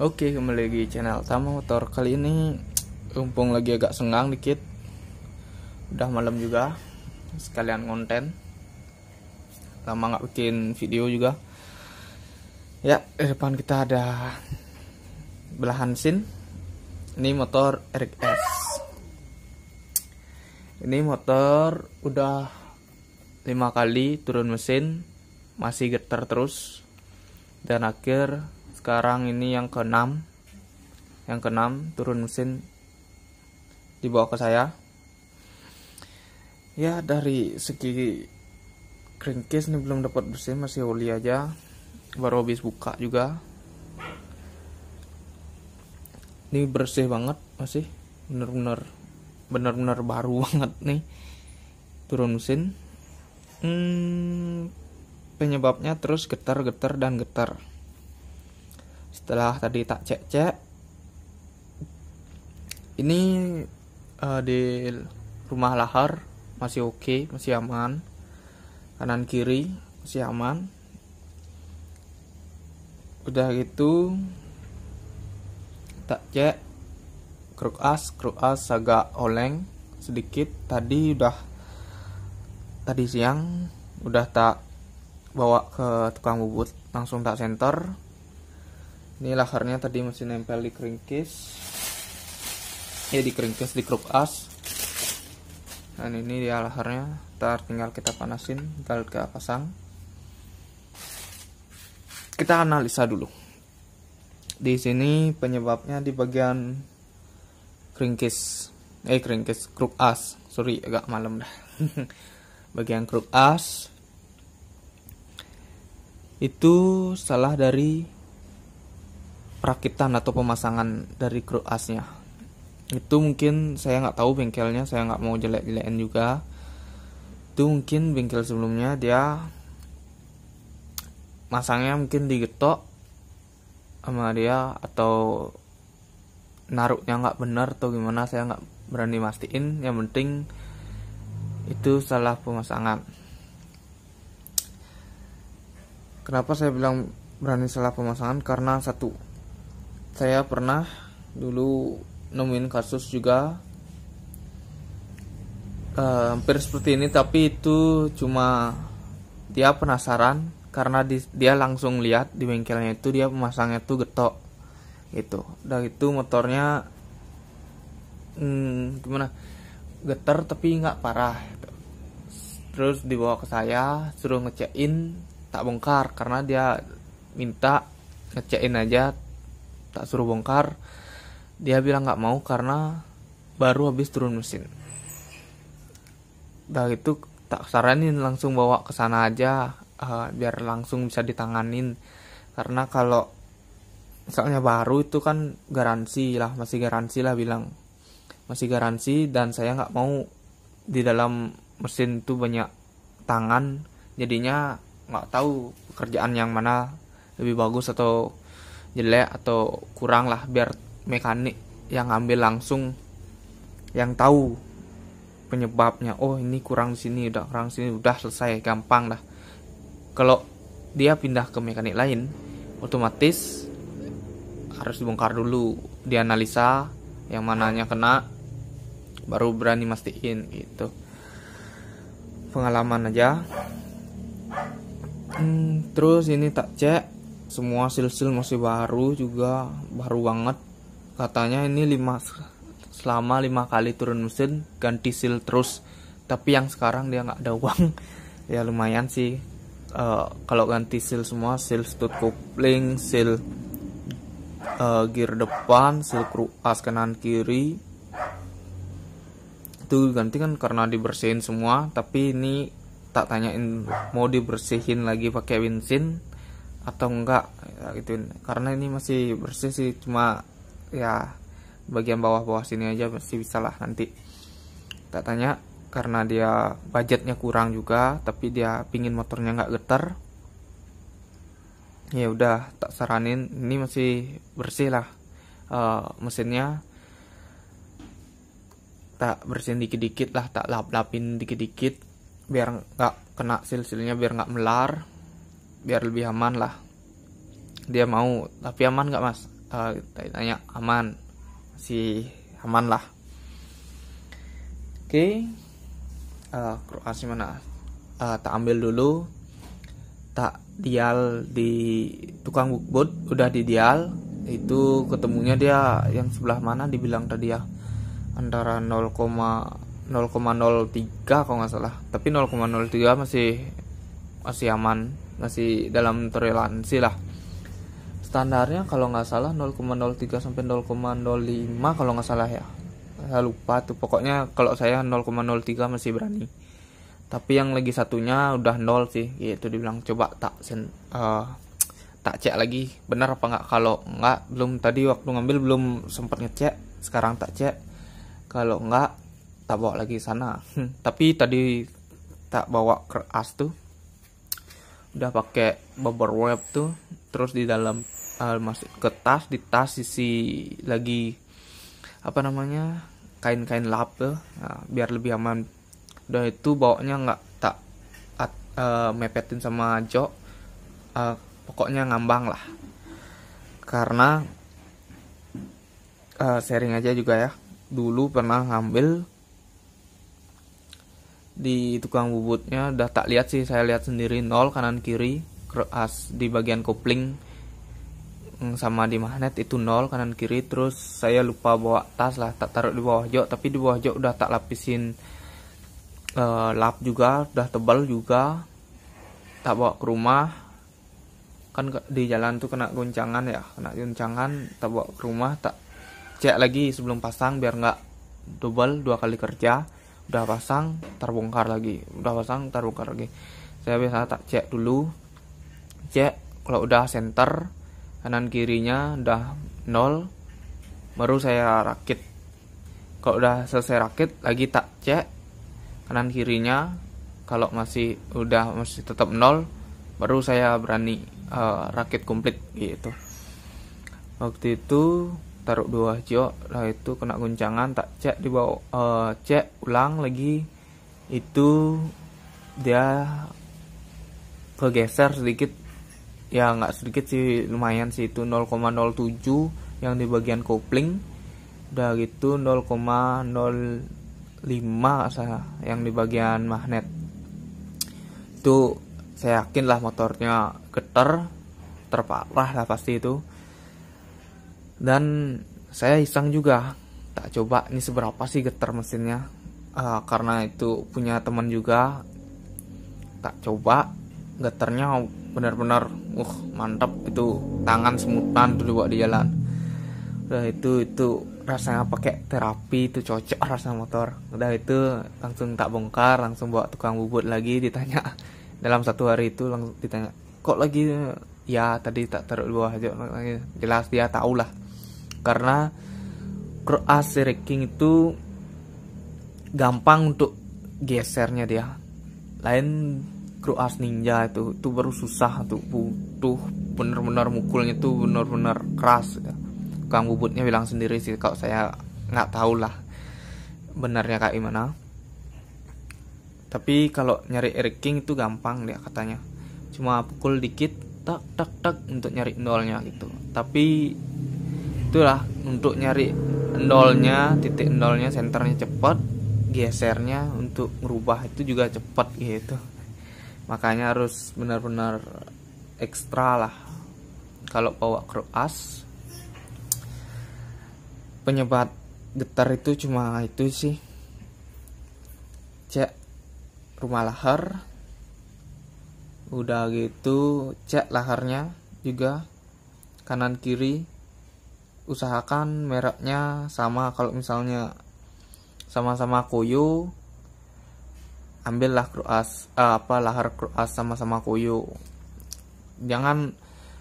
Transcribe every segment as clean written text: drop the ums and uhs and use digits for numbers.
Oke, kembali lagi channel Tama Motor. Kali ini mumpung lagi agak senggang dikit, udah malam juga, sekalian konten. Lama nggak bikin video juga. Ya, di depan kita ada belahan sin. Ini motor RX. Ini motor udah 5 kali turun mesin, masih getar terus. Dan akhir sekarang ini yang keenam turun mesin dibawa ke saya. Ya, dari segi crankcase ini belum dapat bersih, masih oli aja, baru habis buka juga. Ini bersih banget, masih bener-bener baru banget nih turun mesin. Penyebabnya terus getar dan getar. Setelah tadi tak cek, ini di rumah lahar masih oke, masih aman. Kanan kiri masih aman. Udah gitu tak cek kruk as agak oleng sedikit. Tadi siang udah tak bawa ke tukang bubut, langsung tak senter. Ini laharnya tadi masih nempel di crankcase, di kruk as. Dan ini dia laharnya, tinggal kita panasin, tinggal kita pasang. Kita analisa dulu. Di sini penyebabnya di bagian kruk as. Sorry, agak malam dah. Bagian kruk as itu salah dari perakitan atau pemasangan dari kruk asnya. Itu mungkin saya nggak tahu bengkelnya, saya nggak mau jelek-jelekin juga. Itu mungkin bengkel sebelumnya dia masangnya mungkin digetok sama dia, atau naruhnya nggak benar atau gimana, saya nggak berani mastiin. Yang penting itu salah pemasangan. Kenapa saya bilang berani salah pemasangan? Karena satu, saya pernah dulu nemuin kasus juga hampir seperti ini, tapi itu cuma dia penasaran karena dia langsung lihat di bengkelnya itu dia pemasangnya tuh getok gitu. Udah itu motornya gimana, getar tapi nggak parah gitu. Terus dibawa ke saya, suruh ngecekin, tak bongkar karena dia minta ngecekin aja, tak suruh bongkar. Dia bilang nggak mau karena baru habis turun mesin. Udah itu tak saranin langsung bawa ke sana aja, biar langsung bisa ditanganin. Karena kalau misalnya baru itu kan masih garansi lah bilang, masih garansi. Dan saya nggak mau di dalam mesin itu banyak tangan, jadinya nggak tahu pekerjaan yang mana lebih bagus atau jelek atau kurang lah. Biar mekanik yang ngambil langsung, yang tahu penyebabnya. Oh, ini kurang di sini, udah selesai, gampang dah. Kalau dia pindah ke mekanik lain, otomatis harus dibongkar dulu, dianalisa yang mananya kena, baru berani mastiin gitu. Pengalaman aja. Terus ini tak cek, semua sil-sil masih baru juga, baru banget. Katanya ini selama 5 kali turun mesin ganti sil terus. Tapi yang sekarang dia nggak ada uang. Ya lumayan sih. Kalau ganti sil semua, sil stud kopling, sil gear depan, sil kruk as kanan kiri, itu ganti kan karena dibersihin semua. Tapi ini tak tanyain mau dibersihin lagi pakai bensin atau enggak ya, gitu. Karena ini masih bersih sih, cuma ya bagian bawah sini aja masih bisa lah nanti. Tak tanya karena dia budgetnya kurang juga, tapi dia pingin motornya nggak getar. Ya udah tak saranin, ini masih bersih lah, mesinnya tak bersihin dikit-dikit lah, tak lap-lapin dikit-dikit biar nggak kena sil-silnya, biar nggak melar, biar lebih aman lah. Dia mau, tapi aman nggak mas? Tanya aman, masih aman lah. Oke, Kroasia mana? Tak ambil dulu, tak dial di tukang bukbut, udah di dial. Itu ketemunya dia yang sebelah mana dibilang tadi ya, antara 0,03 kalau nggak salah. Tapi 0,03 masih aman, masih dalam toleransi lah. Standarnya kalau nggak salah 0,03 sampai 0,05 kalau nggak salah ya. Saya lupa tuh, pokoknya kalau saya 0,03 masih berani. Tapi yang lagi satunya udah 0 sih, gitu dibilang. Coba tak cek lagi benar apa nggak. Kalau nggak, belum, tadi waktu ngambil belum sempat ngecek, sekarang tak cek. Kalau nggak, tak bawa lagi sana. Tapi tadi tak bawa keras tuh, udah pakai bubble wrap tuh, terus di dalam masuk ke tas, di tas isi lagi apa namanya, kain-kain lap tuh, nah, biar lebih aman. Udah itu bawanya nggak tak mepetin sama jok, pokoknya ngambang lah. Karena sharing aja juga ya, dulu pernah ngambil di tukang bubutnya, udah tak lihat sih, saya lihat sendiri 0 kanan kiri, keras di bagian kopling sama di magnet itu 0 kanan kiri. Terus saya lupa bawa tas lah, tak taruh di bawah jok, tapi di bawah jok udah tak lapisin lap juga, udah tebal juga, tak bawa ke rumah. Kan di jalan tuh kena goncangan ya, tak bawa ke rumah, tak cek lagi sebelum pasang biar nggak double 2 kali kerja. Udah pasang terbongkar lagi, saya biasa tak cek dulu, cek kalau udah center kanan kirinya udah 0 baru saya rakit. Kalau udah selesai rakit lagi tak cek kanan kirinya, kalau masih tetap 0 baru saya berani rakit komplit gitu. Waktu itu taruh 2 jok lah, itu kena guncangan, tak cek di bawah, cek ulang lagi, itu dia kegeser sedikit ya, nggak sedikit sih, lumayan sih, itu 0,07 yang di bagian kopling, udah gitu 0,05 saya yang di bagian magnet. Itu saya yakin lah motornya getar, terparah lah pasti itu. Dan saya iseng juga, tak coba ini seberapa sih getar mesinnya, karena itu punya teman juga, tak coba. Getarnya benar-benar mantap, itu tangan semutan tuh dibawa di jalan. Udah itu rasanya pakai terapi, itu cocok rasa motor. Udah itu langsung tak bongkar, langsung bawa tukang bubut lagi, ditanya dalam 1 hari itu langsung ditanya, kok lagi ya tadi tak taruh di bawah aja. Jelas dia tahu lah, karena Kroas King itu gampang untuk gesernya dia. Lain Kroas Ninja itu baru susah tuh, butuh bener-bener mukulnya tuh bener-bener keras ya. Kang bubutnya bilang sendiri sih, kalau saya nggak tahu lah benarnya kayak gimana. Tapi kalau nyari King itu gampang dia katanya, cuma pukul dikit tak tak tak untuk nyari nolnya gitu. Tapi itulah, untuk nyari nolnya, titik nolnya, senternya cepat, gesernya untuk merubah itu juga cepat gitu. Makanya harus benar-benar ekstra lah kalau bawa Kroas. Penyebab getar itu cuma itu sih, cek rumah lahar, udah gitu cek laharnya juga kanan kiri, usahakan mereknya sama. Kalau misalnya sama-sama Koyo, ambillah Kroas, lahar Kroas sama-sama Koyo. Jangan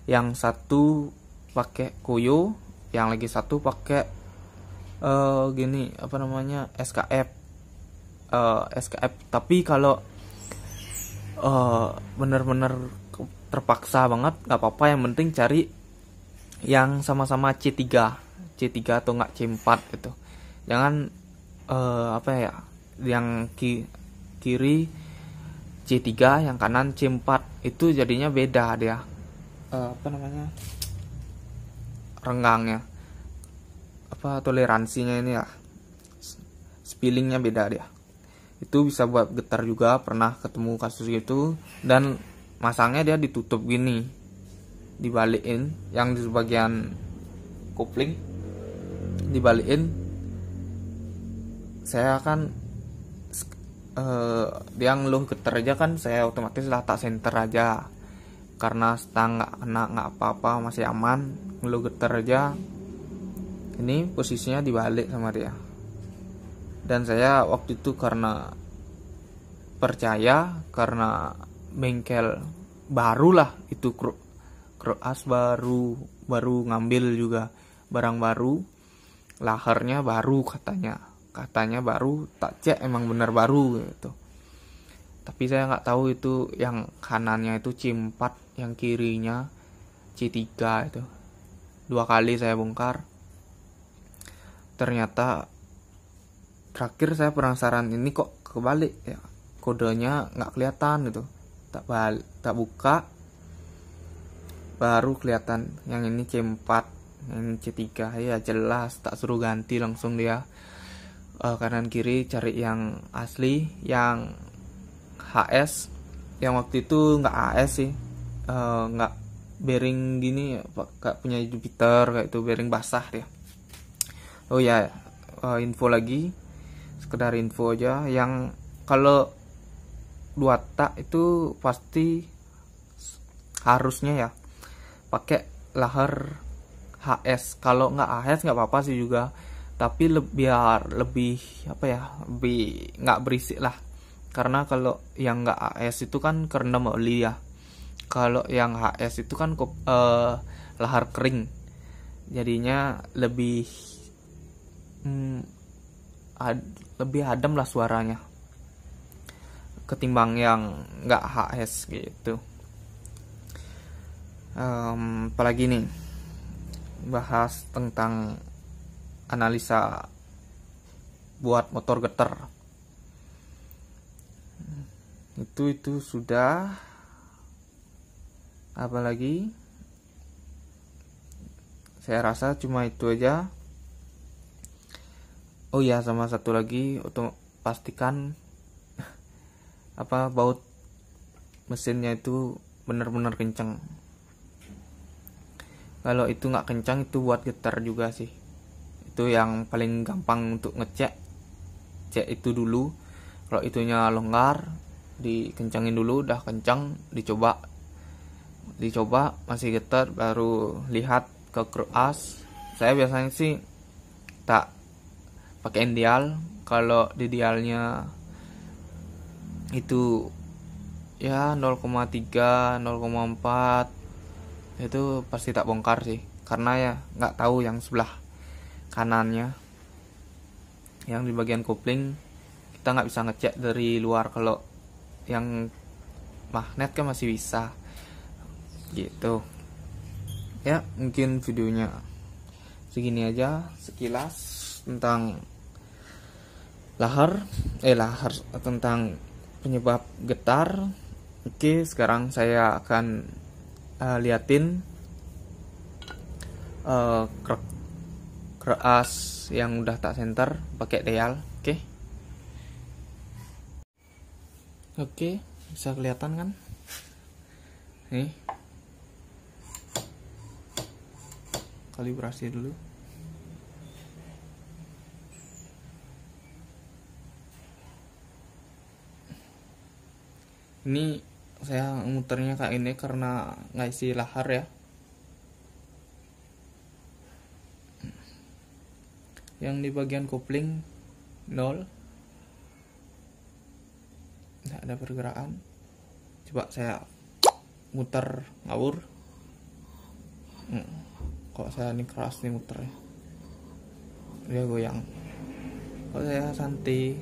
yang satu pakai Koyo, yang lagi satu pakai gini apa namanya, SKF. Tapi kalau bener-bener terpaksa banget nggak apa-apa, yang penting cari yang sama-sama C3 atau nggak C4 gitu. Jangan apa ya, yang kiri C3 yang kanan C4, itu jadinya beda dia, apa namanya, renggangnya, toleransinya ini ya, spillingnya beda dia. Itu bisa buat getar juga, pernah ketemu kasus gitu. Dan masangnya dia ditutup gini, dibalikin, yang di bagian kopling dibalikin. Saya kan dia ngeluh getar aja kan, saya otomatis lah tak center aja, karena stang nggak apa-apa, masih aman. Ngeluh getar aja, ini posisinya dibalik sama dia. Dan saya waktu itu karena percaya, karena bengkel baru lah itu, Kroas baru ngambil juga barang baru, laharnya baru katanya baru, tak cek emang benar baru gitu. Tapi saya nggak tahu itu yang kanannya itu C4, yang kirinya C3 itu. 2 kali saya bongkar. Ternyata terakhir saya penasaran, ini kok kebalik ya, kodenya nggak kelihatan gitu. Tak buka, baru kelihatan yang ini C4, yang ini C3. Ya jelas, tak suruh ganti langsung dia. Kanan kiri cari yang asli, yang HS. Yang waktu itu nggak HS sih, nggak bearing gini, kayak punya Jupiter kayak itu, bearing basah dia. Oh ya, info lagi, sekedar info aja, yang kalau 2 tak itu pasti harusnya ya pakai lahar HS. Kalau nggak HS nggak apa-apa sih juga, tapi biar lebih lebih nggak berisik lah. Karena kalau yang nggak HS itu kan kerendam oli ya. Kalau yang HS itu kan lahar kering, jadinya lebih lebih adem lah suaranya ketimbang yang nggak HS gitu. Apalagi nih, bahas tentang analisa buat motor getar. Itu sudah. Apalagi saya rasa cuma itu aja. Oh ya, sama satu lagi, untuk pastikan baut mesinnya itu benar-benar kencang. Kalau itu nggak kencang, itu buat getar juga sih. Itu yang paling gampang untuk cek itu dulu. Kalau itunya longgar, dikencangin dulu, udah kencang, dicoba masih getar, baru lihat ke Kroas. Saya biasanya sih tak pakai dial. Kalau di dialnya itu ya 0,3 0,4 itu pasti tak bongkar sih, karena ya nggak tahu yang sebelah kanannya, yang di bagian kopling kita nggak bisa ngecek dari luar. Kalau yang magnet kan masih bisa gitu ya. Mungkin videonya segini aja, sekilas tentang lahar tentang penyebab getar. Oke, sekarang saya akan liatin Kroas yang udah tak center pakai dial. Oke, bisa kelihatan kan? Nih, kalibrasi dulu. Ini saya muternya kayak ini karena nggak isi lahar ya. Yang di bagian kopling 0, nggak ada pergerakan. Coba saya muter ngawur. Kok saya ini keras nih muternya, dia goyang. Kalau saya santai,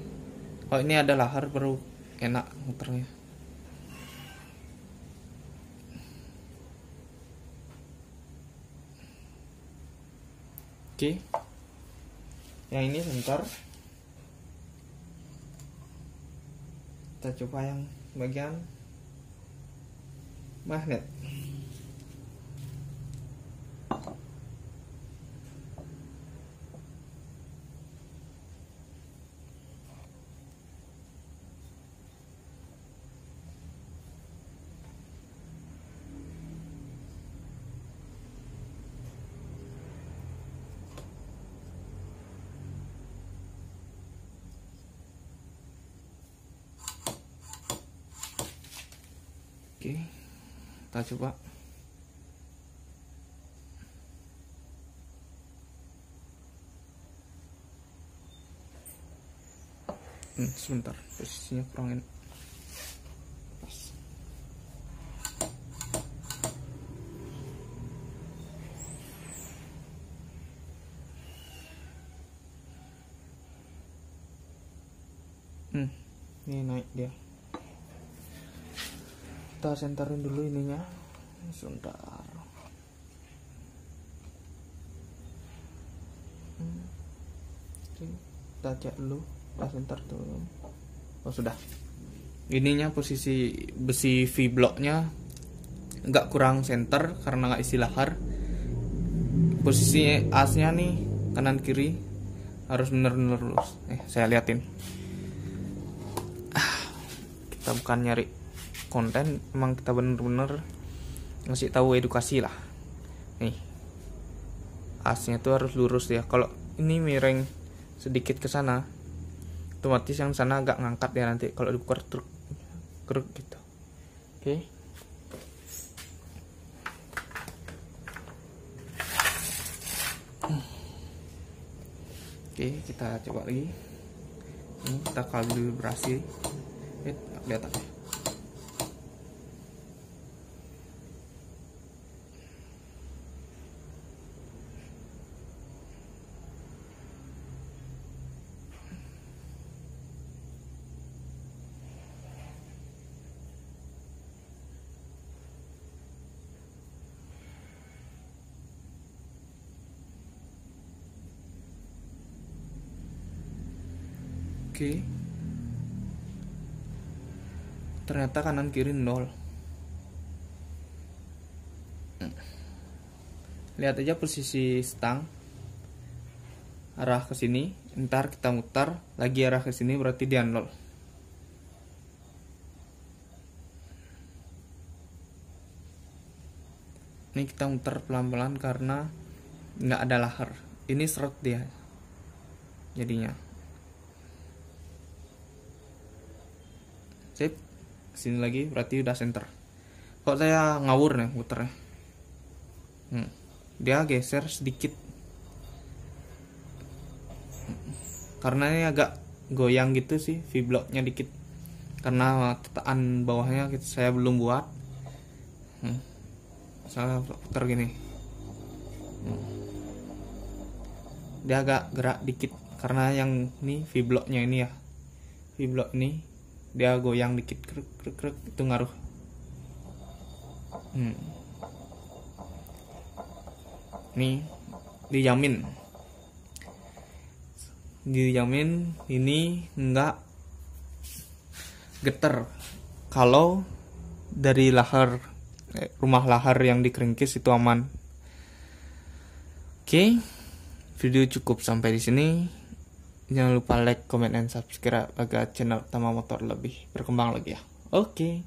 kalau ini ada lahar baru enak muternya. Oke, yang ini sebentar, kita coba yang bagian magnet. Oke, kita coba. Sebentar, posisinya kurangin. Pas. Ini naik dia. Kita senterin dulu ininya. Sebentar. Kita cek dulu. Kita center dulu. Oh sudah. Ininya posisi besi V-blocknya nggak kurang center karena nggak isi lahar. Posisi asnya nih kanan kiri harus bener-bener lurus. Saya liatin. Kita bukan nyari konten, emang kita bener-bener ngasih tahu edukasi lah. Nih, asnya tuh harus lurus ya. Kalau ini miring sedikit ke sana, otomatis yang sana agak ngangkat ya nanti kalau dibuka truk keruk gitu. Oke. Oke, kita coba lagi. Ini kita kalibrasi. Lihat apa? Oke. Ternyata kanan kiri 0. Lihat aja posisi stang arah ke sini, ntar kita mutar lagi arah ke sini berarti dia 0. Ini kita mutar pelan-pelan karena nggak ada lahar. Ini seret dia jadinya. Sip. Sini lagi berarti udah center. Kok saya ngawur nih muternya. Dia geser sedikit. Karena ini agak goyang gitu sih V-blocknya dikit. Karena tetaan bawahnya saya belum buat. Saya putar gini. Dia agak gerak dikit karena yang ini V-blocknya ini ya. V-block ini dia goyang dikit, krek itu ngaruh. Nih dijamin ini enggak geter kalau dari lahar rumah lahar yang dikeringkis itu aman. Oke, video cukup sampai di sini. Jangan lupa like, comment, dan subscribe agar channel Tama Motor lebih berkembang lagi ya. Oke.